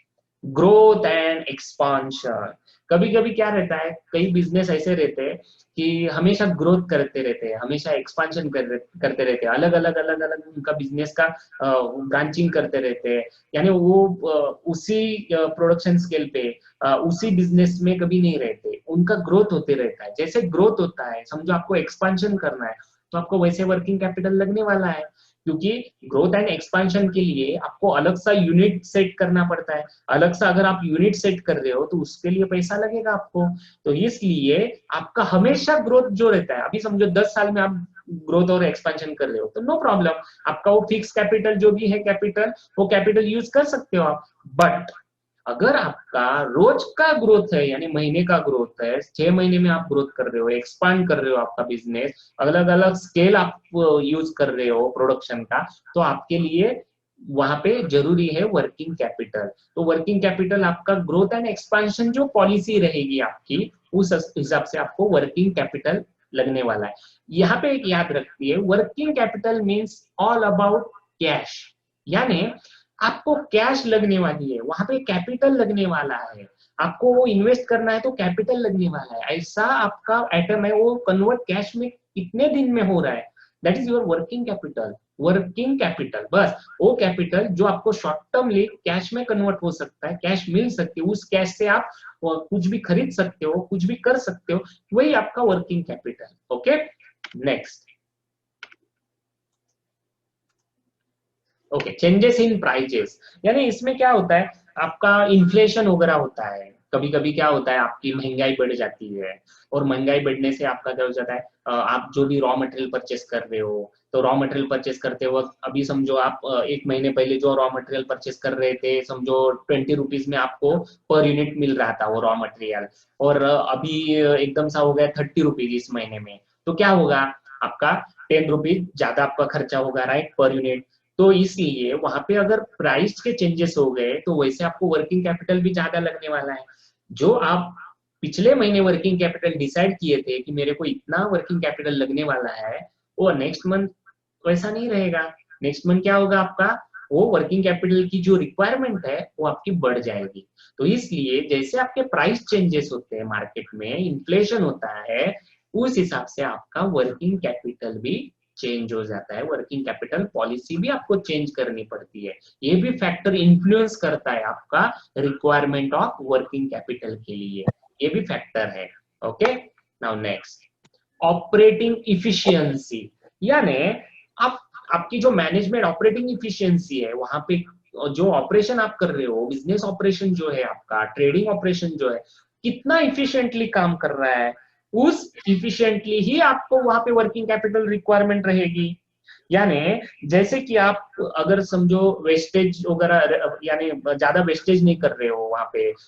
growth and expansion. कभी कभी क्या रहता है, कई बिजनेस ऐसे रहते हैं कि हमेशा ग्रोथ करते रहते हैं, हमेशा एक्सपांशन करते रहते हैं, अलग अलग उनका बिजनेस का ब्रांचिंग करते रहते हैं, यानी वो उसी प्रोडक्शन स्केल पे उसी बिजनेस में कभी नहीं रहते, उनका ग्रोथ होते रहता है। जैसे ग्रोथ होता है, समझो आपको एक्सपांशन करना है, तो आपको वैसे वर्किंग कैपिटल लगने वाला है, क्योंकि ग्रोथ एंड एक्सपांशन के लिए आपको अलग सा यूनिट सेट करना पड़ता है। अलग सा अगर आप यूनिट सेट कर रहे हो तो उसके लिए पैसा लगेगा आपको। तो इसलिए आपका हमेशा ग्रोथ जो रहता है, अभी समझो 10 साल में आप ग्रोथ और एक्सपेंशन कर रहे हो तो नो प्रॉब्लम, आपका वो फिक्स कैपिटल जो भी है कैपिटल, वो कैपिटल यूज कर सकते हो आप। बट अगर आपका रोज का ग्रोथ है, यानी महीने का ग्रोथ है, 6 महीने में आप ग्रोथ कर रहे हो, एक्सपांड कर रहे हो आपका बिजनेस, अलग अलग स्केल आप यूज कर रहे हो प्रोडक्शन का, तो आपके लिए वहां पे जरूरी है वर्किंग कैपिटल। तो वर्किंग कैपिटल आपका ग्रोथ एंड एक्सपांशन जो पॉलिसी रहेगी आपकी, उस हिसाब से आपको वर्किंग कैपिटल लगने वाला है। यहाँ पे एक याद रखिए, working capital means all about cash, यानी आपको कैश लगने वाली है, वहां पे कैपिटल लगने वाला है, आपको वो इन्वेस्ट करना है तो कैपिटल लगने वाला है। ऐसा आपका आइटम है, वो कन्वर्ट कैश में कितने दिन में हो रहा है, that is your working capital. Working capital बस वो कैपिटल जो आपको शॉर्ट टर्मली कैश में कन्वर्ट हो सकता है, कैश मिल सकती है, उस कैश से आप कुछ भी खरीद सकते हो, कुछ भी कर सकते हो, वही आपका working capital. Okay, next. Okay, changes in prices, यानी इसमें क्या होता है, आपका इन्फ्लेशन वगैरह होता है, कभी कभी क्या होता है आपकी महंगाई बढ़ जाती है, और महंगाई बढ़ने से आपका क्या हो जाता है, आप जो भी रॉ मटेरियल परचेस कर रहे हो, तो रॉ मटेरियल परचेस करते वक्त अभी समझो आप 1 महीने पहले जो रॉ मटेरियल परचेस कर रहे थे, समझो 20 रुपीज में आपको पर यूनिट मिल रहा था वो रॉ मटेरियल, और अभी एकदम सा हो गया 30 रुपीज इस महीने में, तो क्या होगा, आपका 10 रुपीज ज्यादा आपका खर्चा होगा, राइट, पर यूनिट। तो इसलिए वहां पे अगर प्राइस के चेंजेस हो गए तो वैसे आपको वर्किंग कैपिटल भी ज्यादा लगने वाला है। जो आप पिछले महीने वर्किंग कैपिटल डिसाइड किए थे कि मेरे को इतना वर्किंग कैपिटल लगने वाला है, वो नेक्स्ट मंथ वैसा नहीं रहेगा। नेक्स्ट मंथ क्या होगा आपका, वो वर्किंग कैपिटल की जो रिक्वायरमेंट है वो आपकी बढ़ जाएगी। तो इसलिए जैसे आपके प्राइस चेंजेस होते हैं मार्केट में, इन्फ्लेशन होता है, उस हिसाब से आपका वर्किंग कैपिटल भी चेंज हो जाता है, वर्किंग कैपिटल पॉलिसी भी आपको चेंज करनी पड़ती है। ये भी फैक्टर इन्फ्लुएंस करता है आपका रिक्वायरमेंट ऑफ वर्किंग कैपिटल के लिए, ये भी फैक्टर है। Okay, now next, operating efficiency, यानी आप आपकी जो मैनेजमेंट ऑपरेटिंग इफिशियंसी है, वहां पे जो ऑपरेशन आप कर रहे हो, बिजनेस ऑपरेशन जो है आपका, ट्रेडिंग ऑपरेशन जो है, कितना इफिशिएंटली काम कर रहा है, उस इफिशिएंटली ही आपको वहां पे वर्किंग कैपिटल रिक्वायरमेंट रहेगी। यानी जैसे कि आप अगर समझो वेस्टेज वगैरह, यानी ज्यादा वेस्टेज नहीं कर रहे हो,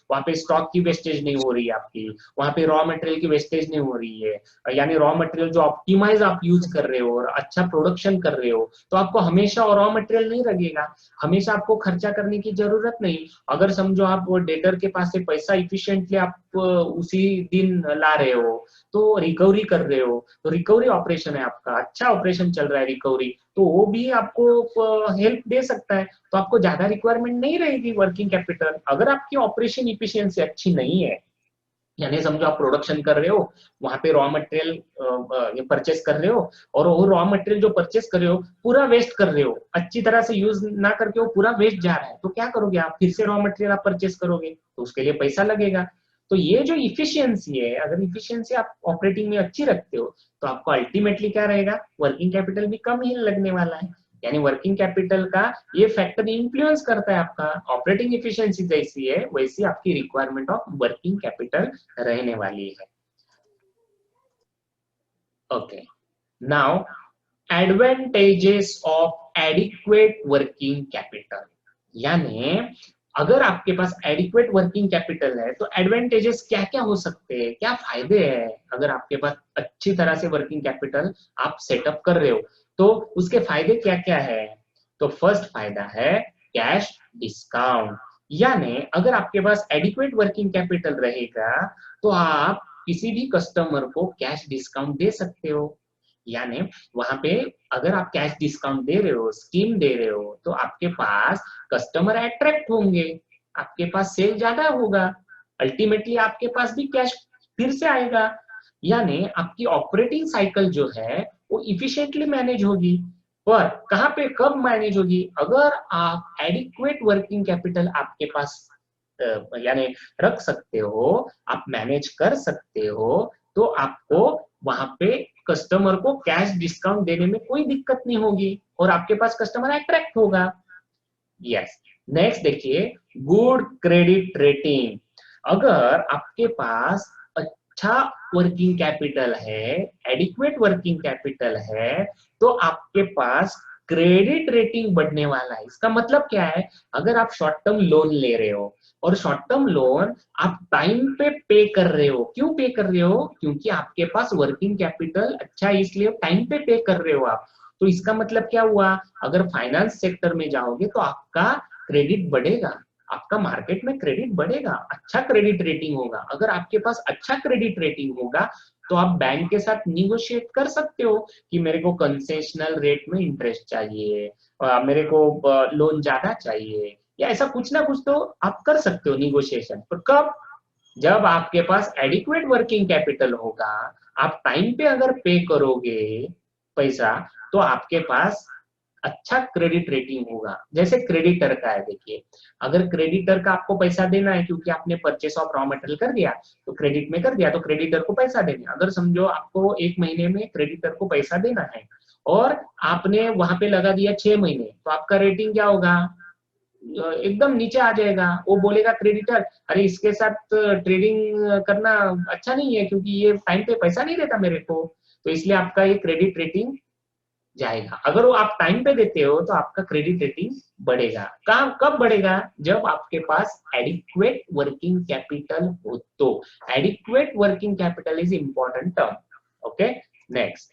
वहां पे स्टॉक की वेस्टेज नहीं हो रही है आपकी, वहां पे रॉ मटेरियल की वेस्टेज नहीं हो रही है, यानी रॉ मटेरियल जो ऑप्टिमाइज आप यूज कर रहे हो और अच्छा प्रोडक्शन कर रहे हो, तो आपको हमेशा रॉ मटेरियल नहीं लगेगा, हमेशा आपको खर्चा करने की जरूरत नहीं। अगर समझो आप डेटर के पास से पैसा इफिशिएंटली आप उसी दिन ला रहे हो, तो रिकवरी कर रहे हो, तो रिकवरी ऑपरेशन है आपका, अच्छा ऑपरेशन चल रहा है रिकवरी, तो वो भी आपको हेल्प दे सकता है, तो आपको ज्यादा रिक्वायरमेंट नहीं रहेगी वर्किंग कैपिटल। अगर आपकी ऑपरेशन इफिशियंसी अच्छी नहीं है, यानी समझो आप प्रोडक्शन कर रहे हो, वहां पे रॉ मटेरियल परचेस कर रहे हो, और वो रॉ मटेरियल जो परचेस कर रहे हो पूरा वेस्ट कर रहे हो, अच्छी तरह से यूज ना करके वो पूरा वेस्ट जा रहा है, तो क्या करोगे आप, फिर से रॉ मटेरियल आप परचेस करोगे, तो उसके लिए पैसा लगेगा। तो ये जो इफिशियंसी है, अगर इफिशियंसी आप ऑपरेटिंग में अच्छी रखते हो, तो आपको अल्टीमेटली क्या रहेगा, वर्किंग कैपिटल भी कम ही लगने वाला है। यानी वर्किंग कैपिटल का ये फैक्टर इन्फ्लुएंस करता है आपका ऑपरेटिंग इफिशियंसी, जैसी है वैसी आपकी रिक्वायरमेंट ऑफ वर्किंग कैपिटल रहने वाली है। Okay, now advantages of adequate working capital, यानी अगर आपके पास एडिक्वेट वर्किंग कैपिटल है तो एडवांटेजेस क्या क्या हो सकते हैं, क्या फायदे हैं, अगर आपके पास अच्छी तरह से वर्किंग कैपिटल आप सेटअप कर रहे हो तो उसके फायदे क्या क्या है। तो फर्स्ट फायदा है कैश डिस्काउंट, यानी अगर आपके पास एडिक्वेट वर्किंग कैपिटल रहेगा तो आप किसी भी कस्टमर को कैश डिस्काउंट दे सकते हो। यानी वहां पे अगर आप कैश डिस्काउंट दे रहे हो, स्कीम दे रहे हो, तो आपके पास कस्टमर अट्रैक्ट होंगे, आपके पास सेल ज्यादा होगा, अल्टीमेटली आपके पास भी कैश फिर से आएगा, यानी आपकी ऑपरेटिंग साइकिल जो है वो इफिशिएंटली मैनेज होगी। पर कहाँ पे कब मैनेज होगी? अगर आप एडिक्वेट वर्किंग कैपिटल आपके पास यानी रख सकते हो, आप मैनेज कर सकते हो, तो आपको वहां पे कस्टमर को कैश डिस्काउंट देने में कोई दिक्कत नहीं होगी और आपके पास कस्टमर अट्रैक्ट होगा। यस, नेक्स्ट देखिए, गुड क्रेडिट रेटिंग। अगर आपके पास अच्छा वर्किंग कैपिटल है, एडिक्वेट वर्किंग कैपिटल है, तो आपके पास क्रेडिट रेटिंग बढ़ने वाला है। इसका मतलब क्या है? अगर आप शॉर्ट टर्म लोन ले रहे हो और शॉर्ट टर्म लोन आप टाइम पे कर रहे हो, क्यों पे कर रहे हो? क्योंकि आपके पास वर्किंग कैपिटल अच्छा है, इसलिए टाइम पे कर रहे हो आप। तो इसका मतलब क्या हुआ? अगर फाइनेंस सेक्टर में जाओगे तो आपका क्रेडिट बढ़ेगा, आपका मार्केट में क्रेडिट बढ़ेगा, अच्छा क्रेडिट रेटिंग होगा। अगर आपके पास अच्छा क्रेडिट रेटिंग होगा तो आप बैंक के साथ निगोशिएट कर सकते हो कि मेरे को कंसेशनल रेट में इंटरेस्ट चाहिए, मेरे को लोन ज्यादा चाहिए, या ऐसा कुछ ना कुछ तो आप कर सकते हो निगोशिएशन। पर कब? जब आपके पास एडिक्वेट वर्किंग कैपिटल होगा, आप टाइम पे अगर पे करोगे पैसा, तो आपके पास अच्छा क्रेडिट रेटिंग होगा। जैसे क्रेडिटर का है, देखिए, अगर क्रेडिटर का आपको पैसा देना है क्योंकि आपने परचेस ऑफ रॉ मटेरियल कर दिया, तो क्रेडिट में कर दिया, तो क्रेडिटर को पैसा देना। अगर समझो आपको 1 महीने में क्रेडिटर को पैसा देना है और आपने वहां पे लगा दिया 6 महीने, तो आपका रेटिंग क्या होगा? एकदम नीचे आ जाएगा। वो बोलेगा क्रेडिटर, अरे इसके साथ ट्रेडिंग करना अच्छा नहीं है क्योंकि ये टाइम पे पैसा नहीं देता मेरे को, तो इसलिए आपका ये क्रेडिट रेटिंग जाएगा। अगर वो आप टाइम पे देते हो तो आपका क्रेडिट रेटिंग बढ़ेगा। कब बढ़ेगा? जब आपके पास एडिक्वेट वर्किंग कैपिटल हो। तो adequate working capital is important term. Okay, next,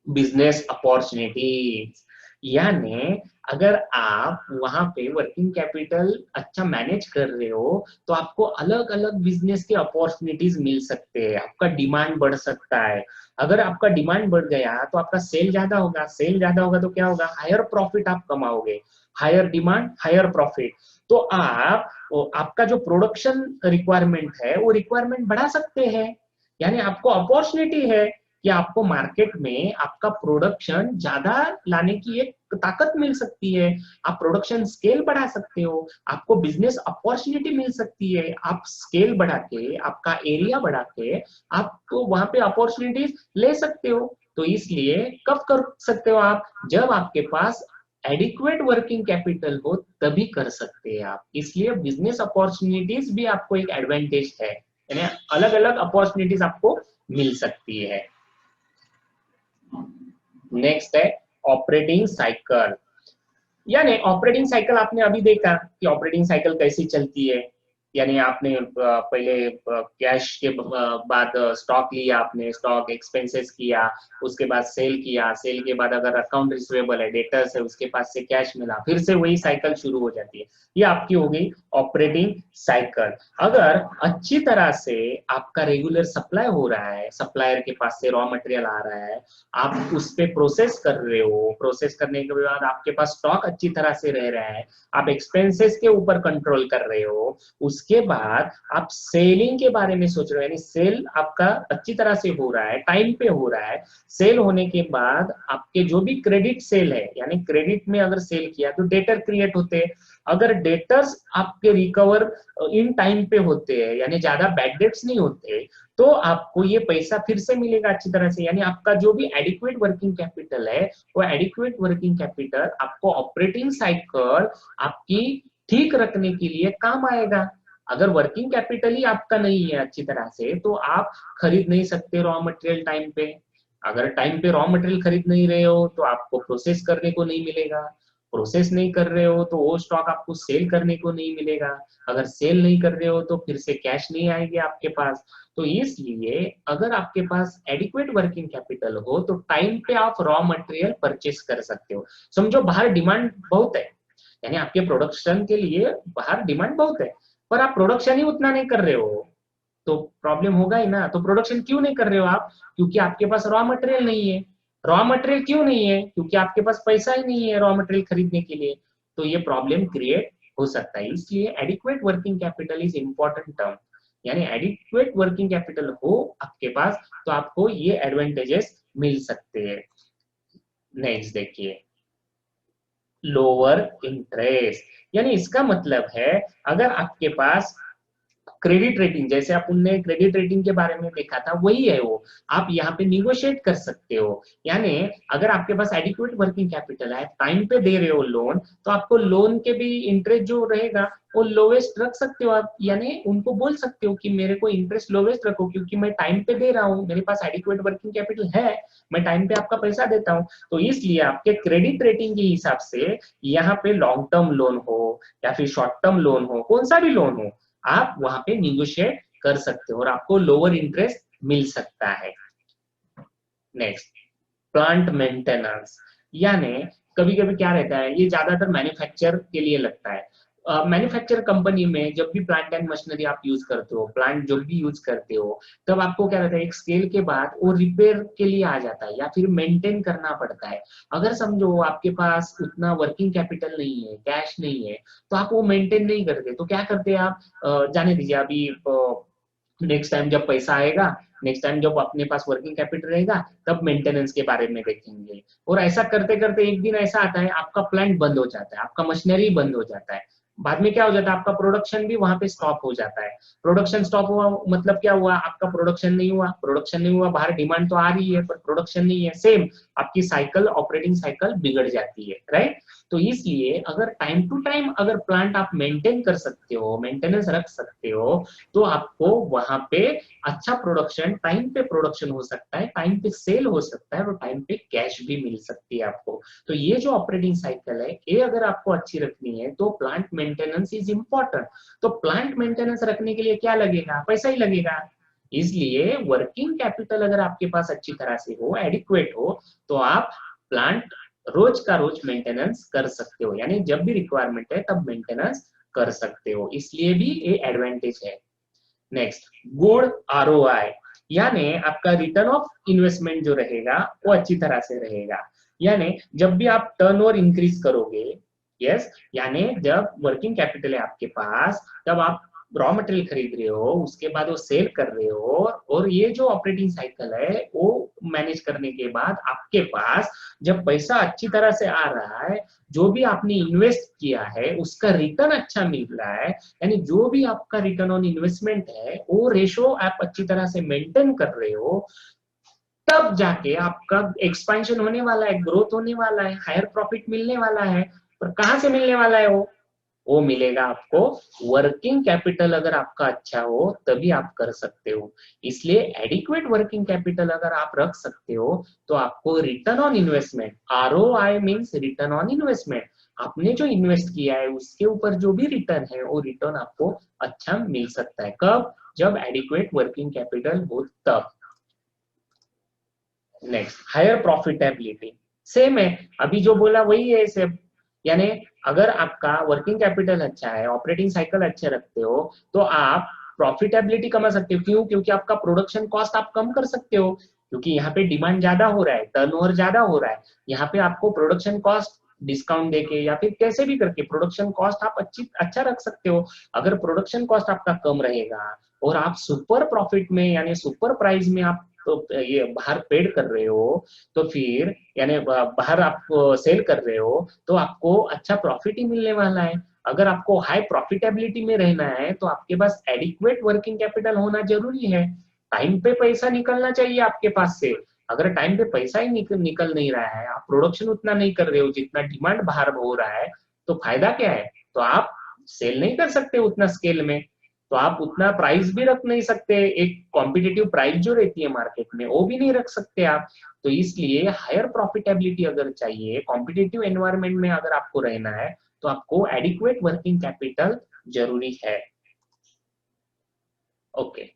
business opportunities. यानी अगर आप वहां पे वर्किंग कैपिटल अच्छा मैनेज कर रहे हो तो आपको अलग अलग बिजनेस के अपॉर्चुनिटीज मिल सकते हैं, आपका डिमांड बढ़ सकता है। अगर आपका डिमांड बढ़ गया तो आपका सेल ज्यादा होगा, सेल ज्यादा होगा तो क्या होगा? हायर प्रॉफिट आप कमाओगे, हायर डिमांड हायर प्रॉफिट। तो आप आपका जो प्रोडक्शन रिक्वायरमेंट है वो रिक्वायरमेंट बढ़ा सकते हैं, यानी आपको अपॉर्चुनिटी है कि आपको मार्केट में आपका प्रोडक्शन ज्यादा लाने की एक ताकत मिल सकती है। आप प्रोडक्शन स्केल बढ़ा सकते हो, आपको बिजनेस अपॉर्चुनिटी मिल सकती है। आप स्केल बढ़ा के, आपका एरिया बढ़ा के आप तो वहां पे अपॉर्चुनिटीज ले सकते हो। तो इसलिए कब कर सकते हो आप? जब आपके पास एडिक्वेट वर्किंग कैपिटल हो, तभी कर सकते हैं आप। इसलिए बिजनेस अपॉर्चुनिटीज भी आपको एक एडवांटेज है, यानी अलग अलग अपॉर्चुनिटीज आपको मिल सकती है। नेक्स्ट है ऑपरेटिंग साइकिल। यानी ऑपरेटिंग साइकिल आपने अभी देखा कि ऑपरेटिंग साइकिल कैसी चलती है। यानी आपने पहले कैश के बाद स्टॉक लिया, आपने स्टॉक एक्सपेंसेस किया, उसके बाद सेल किया, सेल के बाद अगर अकाउंट रिसीवेबल है, डेटर्स है, उसके पास से कैश मिला, फिर से वही साइकिल शुरू हो जाती है। ये आपकी हो गई ऑपरेटिंग साइकिल। अगर अच्छी तरह से आपका रेगुलर सप्लाई हो रहा है, सप्लायर के पास से रॉ मटेरियल आ रहा है, आप उस पे प्रोसेस कर रहे हो, प्रोसेस करने के बाद आपके पास स्टॉक अच्छी तरह से रह रहा है, आप एक्सपेंसेस के ऊपर कंट्रोल कर रहे हो, उसके बाद आप सेलिंग के बारे में सोच रहे हो, यानी सेल आपका अच्छी तरह से हो रहा है, टाइम पे हो रहा है। सेल होने के बाद आपके जो भी क्रेडिट सेल है, यानी क्रेडिट में अगर सेल किया तो डेटर क्रिएट होते हैं। अगर डेटर्स आपके रिकवर इन टाइम पे होते हैं, यानी ज्यादा बैड डेट्स नहीं होते, तो आपको ये पैसा फिर से मिलेगा अच्छी तरह से। यानी आपका जो भी एडिक्वेट वर्किंग कैपिटल है, वो एडिक्वेट वर्किंग कैपिटल आपको ऑपरेटिंग साइकिल आपकी ठीक रखने के लिए काम आएगा। अगर वर्किंग कैपिटल ही आपका नहीं है अच्छी तरह से, तो आप खरीद नहीं सकते रॉ मटेरियल टाइम पे। अगर टाइम पे रॉ मटेरियल खरीद नहीं रहे हो तो आपको प्रोसेस करने को नहीं मिलेगा, प्रोसेस नहीं कर रहे हो तो वो स्टॉक आपको सेल करने को नहीं मिलेगा, अगर सेल नहीं कर रहे हो तो फिर से कैश नहीं आएगी आपके पास। तो इसलिए अगर आपके पास एडिक्वेट वर्किंग कैपिटल हो तो टाइम पे आप रॉ मटेरियल परचेस कर सकते हो। समझो बाहर डिमांड बहुत है, यानी आपके प्रोडक्शन के लिए बाहर डिमांड बहुत है, पर आप प्रोडक्शन ही उतना नहीं कर रहे हो तो प्रॉब्लम होगा ही ना। तो प्रोडक्शन क्यों नहीं कर रहे हो आप? क्योंकि आपके पास रॉ मटेरियल नहीं है। रॉ मटेरियल क्यों नहीं है? क्योंकि आपके पास पैसा ही नहीं है रॉ मटेरियल खरीदने के लिए। तो ये प्रॉब्लम क्रिएट हो सकता है। इसलिए adequate working capital is important term, यानी एडिक्वेट वर्किंग कैपिटल हो आपके पास तो आपको ये एडवांटेजेस मिल सकते हैं। नेक्स्ट देखिए, लोअर इंटरेस्ट, यानी इसका मतलब है अगर आपके पास क्रेडिट रेटिंग, जैसे अपन ने क्रेडिट रेटिंग के बारे में देखा था, वही है वो, आप यहाँ पे निगोशिएट कर सकते हो। यानी अगर आपके पास एडिक्वेट वर्किंग कैपिटल है, टाइम पे दे रहे हो लोन, तो आपको लोन के भी इंटरेस्ट जो रहेगा वो लोवेस्ट रख सकते हो आप। यानी उनको बोल सकते हो कि मेरे को इंटरेस्ट लोवेस्ट रखो क्योंकि मैं टाइम पे दे रहा हूँ, मेरे पास एडिक्वेट वर्किंग कैपिटल है, मैं टाइम पे आपका पैसा देता हूँ। तो इसलिए आपके क्रेडिट रेटिंग के हिसाब से यहाँ पे लॉन्ग टर्म लोन हो या फिर शॉर्ट टर्म लोन हो, कौन सा भी लोन हो, आप वहां पे निगोशिएट कर सकते हो और आपको लोअर इंटरेस्ट मिल सकता है। नेक्स्ट, प्लांट मेंटेनेंस, यानी कभी कभी क्या रहता है, ये ज्यादातर मैन्युफैक्चर के लिए लगता है। मैन्युफैक्चर कंपनी में जब भी प्लांट एंड मशीनरी आप यूज करते हो, प्लांट जब भी यूज करते हो, तब आपको क्या रहता है, एक स्केल के बाद वो रिपेयर के लिए आ जाता है या फिर मेंटेन करना पड़ता है। अगर समझो आपके पास उतना वर्किंग कैपिटल नहीं है, कैश नहीं है, तो आप वो मेंटेन नहीं करते, तो क्या करते हैं आप, जाने दीजिए, अभी नेक्स्ट टाइम जब पैसा आएगा, नेक्स्ट टाइम जब अपने पास वर्किंग कैपिटल रहेगा, तब मेंटेनेंस के बारे में देखेंगे। और ऐसा करते करते एक दिन ऐसा आता है आपका प्लांट बंद हो जाता है, आपका मशीनरी बंद हो जाता है, बाद में क्या हो जाता है, आपका प्रोडक्शन भी वहां पे स्टॉप हो जाता है। प्रोडक्शन स्टॉप हुआ मतलब क्या हुआ, आपका प्रोडक्शन नहीं हुआ, प्रोडक्शन नहीं हुआ, बाहर डिमांड तो आ रही है पर प्रोडक्शन नहीं है, सेम आपकी साइकिल, ऑपरेटिंग साइकिल बिगड़ जाती है, राइट। तो इसलिए अगर टाइम टू टाइम अगर प्लांट आप मेंटेन कर सकते हो, मेंटेनेंस रख सकते हो, तो आपको वहां पे अच्छा प्रोडक्शन, टाइम पे प्रोडक्शन हो सकता है, टाइम पे सेल हो सकता है और टाइम पे कैश भी मिल सकती है आपको। तो ये जो ऑपरेटिंग साइकिल है, ये अगर आपको अच्छी रखनी है तो प्लांट मेंटेनेंस इज इंपॉर्टेंट। तो प्लांट मेंटेनेंस रखने के लिए क्या लगेगा, पैसा ही लगेगा। इसलिए वर्किंग कैपिटल अगर आपके पास अच्छी तरह से हो, एडिक्वेट हो, तो आप प्लांट रोज का रोज मेंटेनेंस कर सकते हो, यानी जब भी रिक्वायरमेंट है तब मेंटेनेंस कर सकते हो, इसलिए भी ये एडवांटेज है। नेक्स्ट, गुड आरओआई, यानी आपका रिटर्न ऑफ इन्वेस्टमेंट जो रहेगा वो अच्छी तरह से रहेगा। यानी जब भी आप टर्नओवर इंक्रीज करोगे, यस, यानी जब वर्किंग कैपिटल है आपके पास, तब आप रॉ मटेरियल खरीद रहे हो, उसके बाद वो सेल कर रहे हो, और ये जो ऑपरेटिंग साइकिल है वो मैनेज करने के बाद आपके पास जब पैसा अच्छी तरह से आ रहा है, जो भी आपने इन्वेस्ट किया है उसका रिटर्न अच्छा मिल रहा है, यानी जो भी आपका रिटर्न ऑन इन्वेस्टमेंट है वो रेशो आप अच्छी तरह से मेंटेन कर रहे हो, तब जाके आपका एक्सपेंशन होने वाला है, ग्रोथ होने वाला है, हायर प्रॉफिट मिलने वाला है। पर कहाँ से मिलने वाला है वो मिलेगा आपको वर्किंग कैपिटल अगर आपका अच्छा हो तभी आप कर सकते हो। इसलिए एडिक्वेट वर्किंग कैपिटल अगर आप रख सकते हो तो आपको return on investment, ROI means return on investment, आपने जो इन्वेस्ट किया है उसके ऊपर जो भी रिटर्न है वो रिटर्न आपको अच्छा मिल सकता है। कब? जब एडिक्वेट वर्किंग कैपिटल हो तब। नेक्स्ट, हायर प्रॉफिटेबिलिटी, सेम है, अभी जो बोला वही है सब। यानी अगर आपका वर्किंग कैपिटल अच्छा है, ऑपरेटिंग साइकिल अच्छे रखते हो, तो आप प्रॉफिटेबिलिटी कमा सकते हो। क्यों? क्योंकि आपका प्रोडक्शन कॉस्ट आप कम कर सकते हो, क्योंकि यहाँ पे डिमांड ज्यादा हो रहा है, टर्नओवर ज्यादा हो रहा है, यहाँ पे आपको प्रोडक्शन कॉस्ट डिस्काउंट देके या फिर कैसे भी करके प्रोडक्शन कॉस्ट आप अच्छा रख सकते हो। अगर प्रोडक्शन कॉस्ट आपका कम रहेगा और आप सुपर प्रॉफिट में यानी सुपर प्राइस में आप तो ये बाहर पेड कर रहे हो, तो फिर यानी बाहर आप सेल कर रहे हो, तो आपको अच्छा प्रॉफिट ही मिलने वाला है। अगर आपको हाई प्रॉफिटेबिलिटी में रहना है तो आपके पास एडिक्वेट वर्किंग कैपिटल होना जरूरी है। टाइम पे पैसा निकलना चाहिए आपके पास से। अगर टाइम पे पैसा ही निकल नहीं रहा है, आप प्रोडक्शन उतना नहीं कर रहे हो जितना डिमांड बाहर हो रहा है, तो फायदा क्या है? तो आप सेल नहीं कर सकते उतना स्केल में, तो आप उतना प्राइस भी रख नहीं सकते, एक कॉम्पिटिटिव प्राइस जो रहती है मार्केट में वो भी नहीं रख सकते आप। तो इसलिए हायर प्रॉफिटेबिलिटी अगर चाहिए, कॉम्पिटिटिव एनवायरनमेंट में अगर आपको रहना है, तो आपको एडिक्वेट वर्किंग कैपिटल जरूरी है। ओके,